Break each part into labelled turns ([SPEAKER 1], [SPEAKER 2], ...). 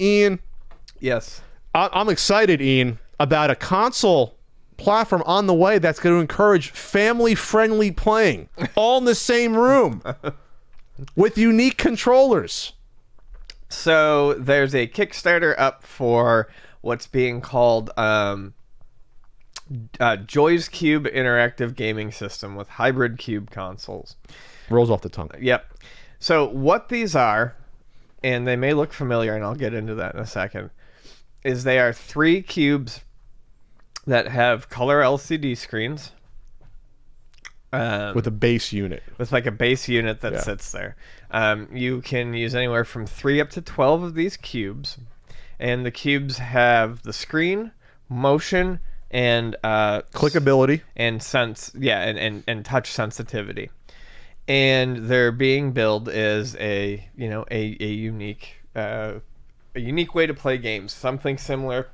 [SPEAKER 1] Ian.
[SPEAKER 2] Yes.
[SPEAKER 1] I'm excited, Ian, about a console platform on the way that's going to encourage family-friendly playing, all in the same room, with unique controllers.
[SPEAKER 2] So there's a Kickstarter up for what's being called Joyscube interactive gaming system with hybrid cube consoles.
[SPEAKER 1] Rolls off the tongue.
[SPEAKER 2] Yep. So what these are, and they may look familiar, and I'll get into that in a second, is they are 3 cubes that have color LCD screens.
[SPEAKER 1] With a base unit.
[SPEAKER 2] With like a base unit that sits there. You can use anywhere from 3 up to 12 of these cubes. And the cubes have the screen, motion, and
[SPEAKER 1] clickability.
[SPEAKER 2] And and touch sensitivity. And they're being billed as a unique way to play games. Something similar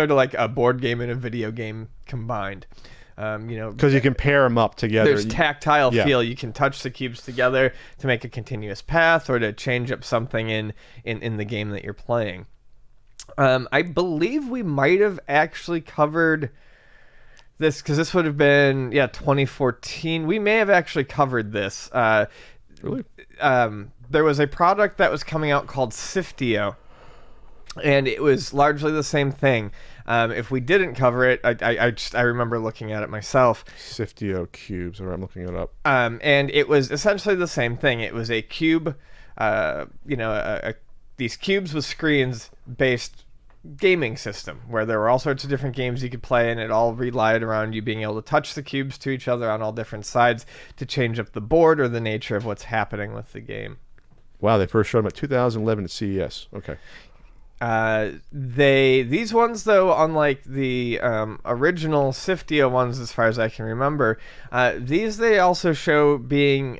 [SPEAKER 2] to like a board game and a video game combined.
[SPEAKER 1] Because you can pair them up together.
[SPEAKER 2] There's tactile feel. You can touch the cubes together to make a continuous path or to change up something in the game that you're playing. I believe we might have actually covered this, because this would have been 2014. We may have actually covered this.
[SPEAKER 1] Really?
[SPEAKER 2] There was a product that was coming out called Siftio, and it was largely the same thing. If we didn't cover it, I remember looking at it myself.
[SPEAKER 1] Siftio cubes, or I'm looking it up.
[SPEAKER 2] And it was essentially the same thing. It was a cube, these cubes with screens based gaming system where there were all sorts of different games you could play, and it all relied around you being able to touch the cubes to each other on all different sides to change up the board or the nature of what's happening with the game.
[SPEAKER 1] Wow, they first showed them at 2011 at CES. Okay.
[SPEAKER 2] These ones, though, unlike the original Siftio ones, as far as I can remember, they also show being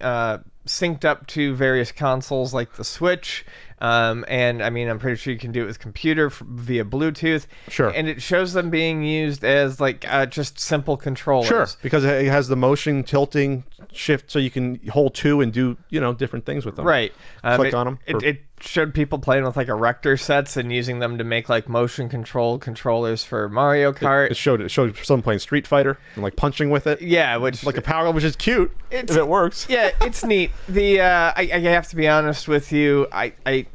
[SPEAKER 2] synced up to various consoles like the Switch. And I mean, I'm pretty sure you can do it with computer via Bluetooth.
[SPEAKER 1] Sure.
[SPEAKER 2] And it shows them being used as like just simple controllers.
[SPEAKER 1] Sure, because it has the motion tilting shift, so you can hold 2 and do different things with them.
[SPEAKER 2] Right.
[SPEAKER 1] Click on them.
[SPEAKER 2] It showed people playing with like erector sets and using them to make like motion control controllers for Mario Kart.
[SPEAKER 1] It showed someone playing Street Fighter and like punching with it.
[SPEAKER 2] Yeah, which
[SPEAKER 1] like a power, which is cute if it works.
[SPEAKER 2] Yeah, it's neat. I have to be honest with you. I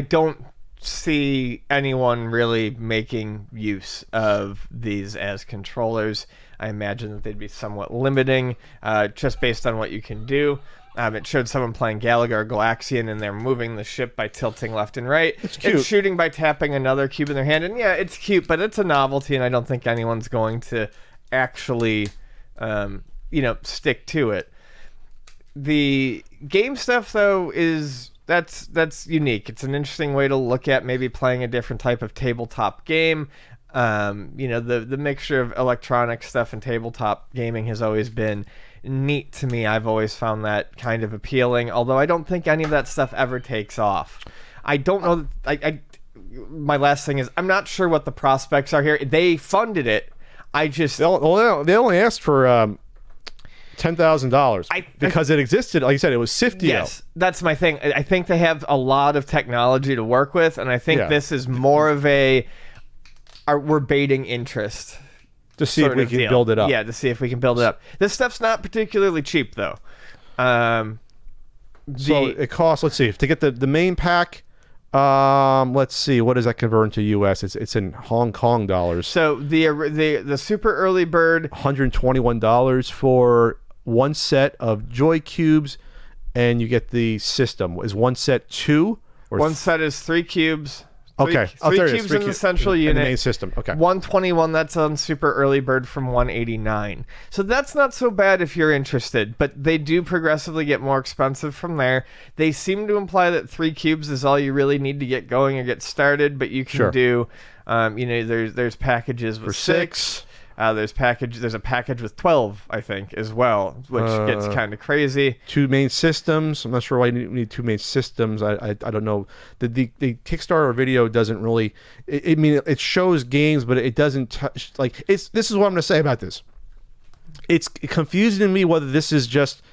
[SPEAKER 2] don't see anyone really making use of these as controllers. I imagine that they'd be somewhat limiting, just based on what you can do. It showed someone playing Galaga Galaxian, and they're moving the ship by tilting left and right.
[SPEAKER 1] It's cute.
[SPEAKER 2] It's shooting by tapping another cube in their hand, and yeah, it's cute, but it's a novelty, and I don't think anyone's going to actually, stick to it. The game stuff, though, that's unique. It's an interesting way to look at maybe playing a different type of tabletop game. The mixture of electronic stuff and tabletop gaming has always been neat to me. I've always found that kind of appealing, although I don't think any of that stuff ever takes off. I don't know. My last thing is, I'm not sure what the prospects are here. They funded it. They
[SPEAKER 1] only asked for $10,000 because it existed. Like you said, it was Siftio.
[SPEAKER 2] Yes, that's my thing. I think they have a lot of technology to work with, and I think this is more of we're baiting interest.
[SPEAKER 1] To see if we can build it up.
[SPEAKER 2] Yeah, to see if we can build it up. This stuff's not particularly cheap, though.
[SPEAKER 1] So it costs, let's see, to get the main pack, let's see, what does that convert into US? It's in Hong Kong dollars.
[SPEAKER 2] So the super early bird,
[SPEAKER 1] $121 for one set of Joy Cubes, and you get the system. Is one set 2?
[SPEAKER 2] One set is 3 cubes.
[SPEAKER 1] Okay.
[SPEAKER 2] Three cubes in the central unit.
[SPEAKER 1] And the main system. Okay.
[SPEAKER 2] 121, that's on super early bird from 189. So that's not so bad if you're interested, but they do progressively get more expensive from there. They seem to imply that 3 cubes is all you really need to get going or get started, but you can do, there's packages with 6. There's a package with 12, I think, as well, which gets kind of crazy.
[SPEAKER 1] 2 main systems. I'm not sure why you need 2 main systems. I don't know. The Kickstarter video doesn't really. It shows games, but it doesn't touch. This is what I'm going to say about this. It's confusing to me whether this is just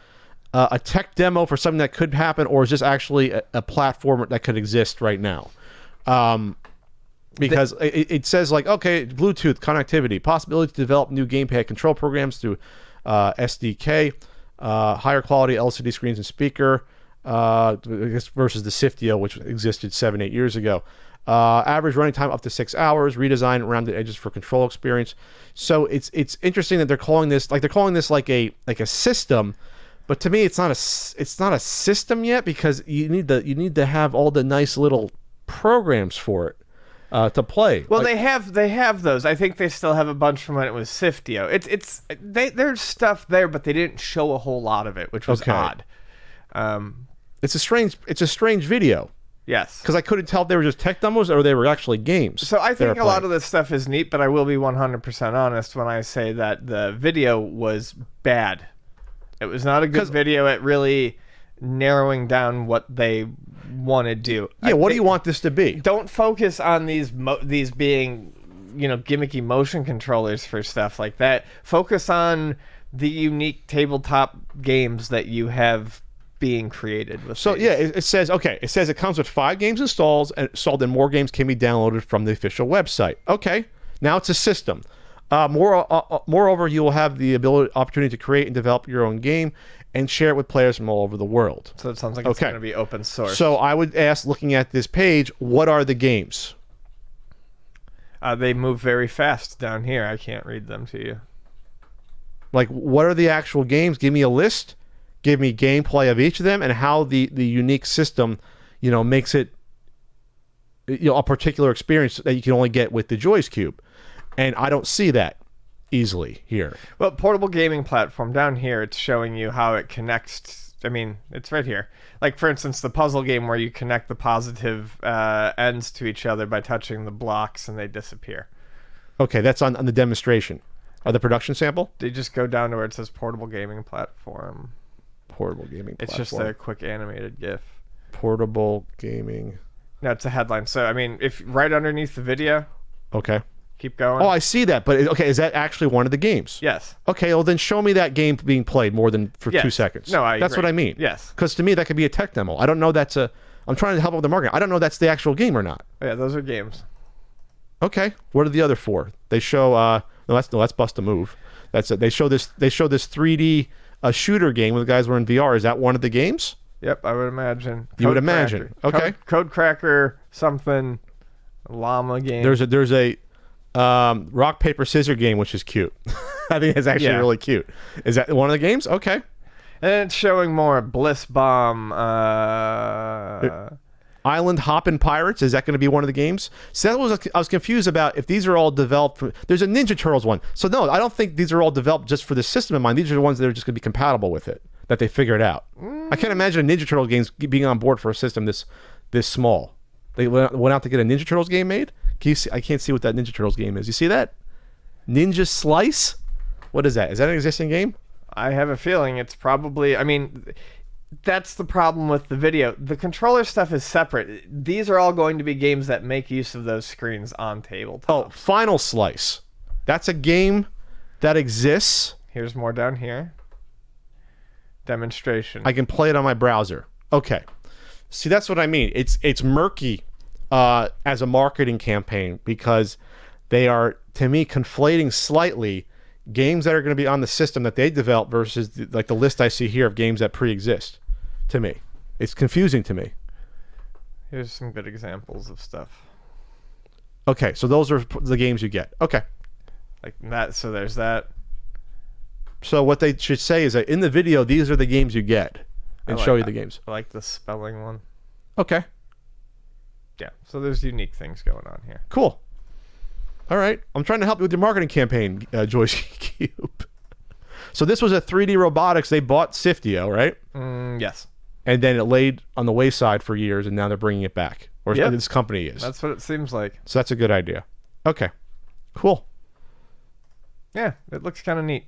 [SPEAKER 1] a tech demo for something that could happen, or is this actually a platform that could exist right now? Because it says like, okay, Bluetooth connectivity, possibility to develop new gamepad control programs through SDK, higher quality LCD screens and speaker, I guess versus the Siftio, which existed 7-8 years ago. Average running time up to 6 hours. Redesign around the edges for control experience. So it's interesting that they're calling this like a system, but to me it's not a system yet, because you need to have all the nice little programs for it to play.
[SPEAKER 2] Well, they have those. I think they still have a bunch from when it was Siftio. There's stuff there, but they didn't show a whole lot of it, which was odd.
[SPEAKER 1] It's a strange video.
[SPEAKER 2] Yes.
[SPEAKER 1] Because I couldn't tell if they were just tech demos or they were actually games.
[SPEAKER 2] So I think a lot of this stuff is neat, but I will be 100% honest when I say that the video was bad. It was not a good video at really narrowing down what they want to do.
[SPEAKER 1] Yeah, what do you want this to be?
[SPEAKER 2] Don't focus on these being, gimmicky motion controllers for stuff like that. Focus on the unique tabletop games that you have being created with these.
[SPEAKER 1] Yeah, it says it comes with 5 games installed, and more games can be downloaded from the official website. Okay, now it's a system. Moreover, you will have the opportunity to create and develop your own game and share it with players from all over the world.
[SPEAKER 2] So it sounds like it's going to be open source.
[SPEAKER 1] So I would ask, looking at this page, what are the games?
[SPEAKER 2] They move very fast down here. I can't read them to you.
[SPEAKER 1] Like, what are the actual games? Give me a list. Give me gameplay of each of them and how the unique system, makes it, a particular experience that you can only get with the Joyscube. And I don't see that easily here.
[SPEAKER 2] Well, portable gaming platform down here, it's showing you how it connects. I mean, it's right here. Like, for instance, the puzzle game where you connect the positive ends to each other by touching the blocks and they disappear.
[SPEAKER 1] Okay, that's on the demonstration. The production sample?
[SPEAKER 2] They just go down to where it says portable gaming platform.
[SPEAKER 1] Portable gaming platform.
[SPEAKER 2] It's just a quick animated GIF.
[SPEAKER 1] Portable gaming.
[SPEAKER 2] No, it's a headline. So, I mean, if right underneath the video.
[SPEAKER 1] Okay.
[SPEAKER 2] Keep going.
[SPEAKER 1] Oh, I see that. But, okay, is that actually one of the games?
[SPEAKER 2] Yes.
[SPEAKER 1] Okay, well, then show me that game being played more than for 2 seconds.
[SPEAKER 2] No, I
[SPEAKER 1] That's
[SPEAKER 2] agree.
[SPEAKER 1] what I mean.
[SPEAKER 2] Yes.
[SPEAKER 1] Because to me, that could be a tech demo. I don't know I'm trying to help with the marketing. I don't know that's the actual game or not.
[SPEAKER 2] Yeah, those are games.
[SPEAKER 1] Okay. What are the other 4? They show, that's Bust a Move. That's it. They show this 3D shooter game where the guys were in VR. Is that one of the games?
[SPEAKER 2] Yep, I would imagine.
[SPEAKER 1] You would imagine. Okay.
[SPEAKER 2] Code Cracker, something, llama game.
[SPEAKER 1] There's a rock, paper, scissors game, which is cute. I think it's actually really cute. Is that one of the games? Okay.
[SPEAKER 2] And it's showing more Bliss Bomb.
[SPEAKER 1] Island Hoppin' Pirates. Is that going to be one of the games? So I was confused about if these are all developed. There's a Ninja Turtles one. So no, I don't think these are all developed just for the system in mind. These are the ones that are just going to be compatible with it, that they figured out. I can't imagine a Ninja Turtles games being on board for a system this small. They went out to get a Ninja Turtles game made. I can't see what that Ninja Turtles game is. You see that? Ninja Slice? What is that? Is that an existing game?
[SPEAKER 2] I have a feeling it's probably... I mean, that's the problem with the video. The controller stuff is separate. These are all going to be games that make use of those screens on tabletop.
[SPEAKER 1] Oh, Final Slice. That's a game that exists.
[SPEAKER 2] Here's more down here. Demonstration.
[SPEAKER 1] I can play it on my browser. Okay. See, that's what I mean. It's murky as a marketing campaign, because they are, to me, conflating slightly games that are going to be on the system that they develop versus the list I see here of games that pre-exist. To me, it's confusing to me.
[SPEAKER 2] Here's some good examples of stuff.
[SPEAKER 1] Okay, so those are the games you get. Okay.
[SPEAKER 2] Like that, so there's that.
[SPEAKER 1] So what they should say is that in the video, these are the games you get, and show you the games.
[SPEAKER 2] I like the spelling one.
[SPEAKER 1] Okay.
[SPEAKER 2] Yeah, so there's unique things going on here.
[SPEAKER 1] Cool. All right. I'm trying to help you with your marketing campaign, Joyscube. So this was a 3D robotics. They bought Siftio, right?
[SPEAKER 2] Yes.
[SPEAKER 1] And then it laid on the wayside for years, and now they're bringing it back. Or this company is.
[SPEAKER 2] That's what it seems like.
[SPEAKER 1] So that's a good idea. Okay. Cool.
[SPEAKER 2] Yeah, it looks kind of neat.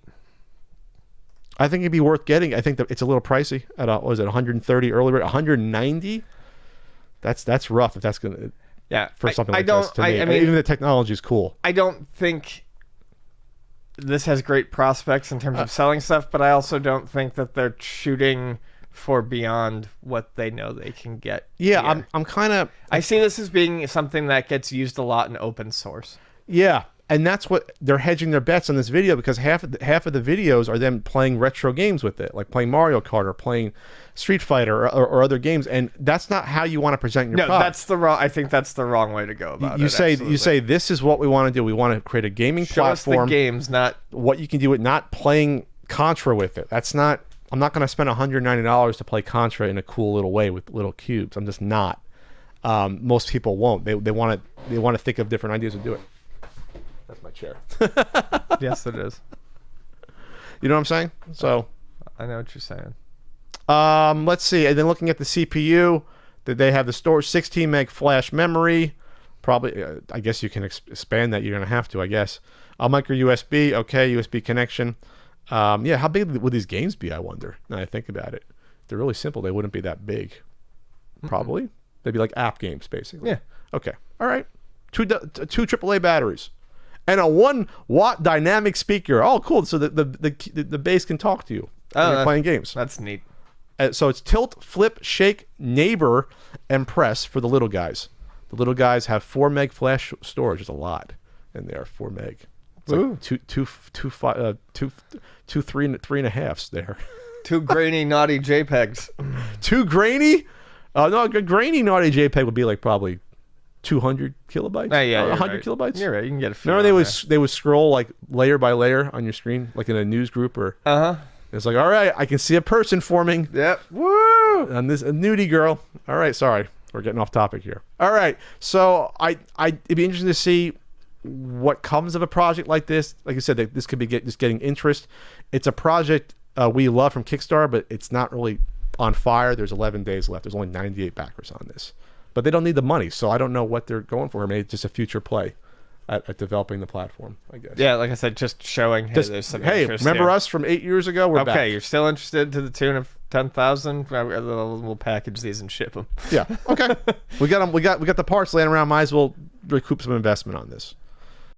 [SPEAKER 1] I think it'd be worth getting. I think that it's a little pricey. At what was it, 130 early rate? 190? That's rough if that's going to... for something like this to me. I mean, even the technology is cool.
[SPEAKER 2] I don't think this has great prospects in terms of selling stuff, but I also don't think that they're shooting for beyond what they know they can get.
[SPEAKER 1] Yeah,
[SPEAKER 2] here.
[SPEAKER 1] I'm kind of...
[SPEAKER 2] I see this as being something that gets used a lot in open source.
[SPEAKER 1] Yeah, and that's what they're hedging their bets on this video, because half of the videos are them playing retro games with it, like playing Mario Kart or playing Street Fighter or other games, and that's not how you want to present your product.
[SPEAKER 2] That's the wrong. I think that's the wrong way to go about it.
[SPEAKER 1] You say this is what we want to do. We want to create a gaming platform.
[SPEAKER 2] Show us the games, not
[SPEAKER 1] what you can do with, not playing Contra with it. That's not. I'm not going to spend $190 to play Contra in a cool little way with little cubes. I'm just not. Most people won't. They want to think of different ideas to do it. That's my chair.
[SPEAKER 2] Yes, it is.
[SPEAKER 1] You know what I'm saying? So
[SPEAKER 2] I know what you're saying.
[SPEAKER 1] Let's see. And then looking at the CPU, that they have the storage 16 meg flash memory. Probably, I guess you can expand that. You're going to have to, I guess. Micro USB. Okay, USB connection. Yeah, how big would these games be, I wonder? Now I think about it. They're really simple. They wouldn't be that big. Probably. They'd be like app games, basically.
[SPEAKER 2] Yeah.
[SPEAKER 1] Okay. All right. Two AAA batteries. And a 1-watt dynamic speaker. Oh, cool. So the bass can talk to you when you're playing games.
[SPEAKER 2] That's neat.
[SPEAKER 1] So it's tilt, flip, shake, neighbor, and press for the little guys. The little guys have 4 meg flash storage. There's a lot in there, 4 meg. It's like three and a halfs there.
[SPEAKER 2] 2 grainy, naughty JPEGs.
[SPEAKER 1] 2 grainy? No, a grainy, naughty JPEG would be like probably 200 kilobytes.
[SPEAKER 2] Yeah,
[SPEAKER 1] 100 kilobytes.
[SPEAKER 2] You're right. You can get a few.
[SPEAKER 1] Remember they would scroll like layer by layer on your screen, like in a news group or. It's like, all right, I can see a person forming.
[SPEAKER 2] Yep. Woo!
[SPEAKER 1] And this a nudie girl. All right, sorry, we're getting off topic here. All right, so it'd be interesting to see what comes of a project like this. Like I said, this could be just getting interest. It's a project we love from Kickstarter, but it's not really on fire. There's 11 days left. There's only 98 backers on this, but they don't need the money, so I don't know what they're going for. Maybe it's just a future play at developing the platform, I guess.
[SPEAKER 2] Yeah, like I said, just showing. Hey, there's some interest
[SPEAKER 1] remember
[SPEAKER 2] here.
[SPEAKER 1] Us from 8 years ago? We're back.
[SPEAKER 2] Okay, you're still interested to the tune of 10,000? We'll package these and ship them.
[SPEAKER 1] Yeah. Okay. we got them. We got the parts laying around. Might as well recoup some investment on this.